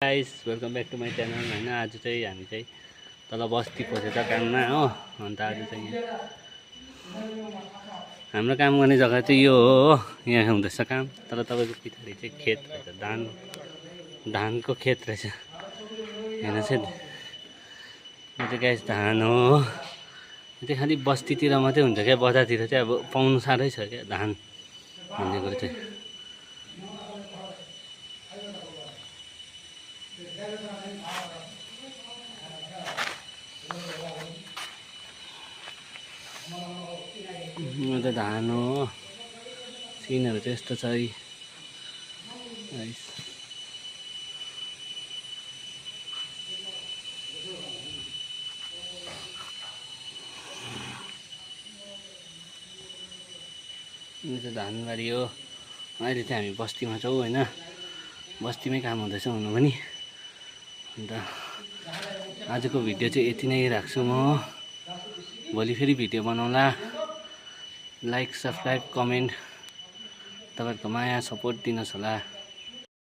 Guys welcome back to my channel होइन। आज चाहिँ हामी चाहिँ तल बस्ती पसेछ काममा हो। अन्त आज चाहिँ हाम्रो काम गर्ने जग्गा चाहिँ यो हो। यहाँ हुँदैछ काम, तर तपाईँको पछाडि चाहिँ खेत रहेछ, धानको खेत रहेछ। हेर्नु चाहिँ यो चाहिँ गाइस धान हो। यो चाहिँ खालि बस्तीतिर मात्रै हुन्छ क्या, बजारतिर चाहिँ अब पाउनु साह्रै छ क्या धान भन्ने कुरो चाहिँ। यो त धान हो। सिनहरू चाहिँ यस्तो छ है। यो चाहिँ धानबारी हो। अहिले चाहिँ हामी बस्तीमा छौँ होइन। बस्तीमै काम हुँदैछ हुनु पनि। अन्त आजको भिडियो चाहिँ यति नै राख्छु म। भोलि फेरि भिडियो बनाउँला। लाइक सब्सक्राइब कमेन्ट तपाईँहरूको माया सपोर्ट दिनुहोस् होला।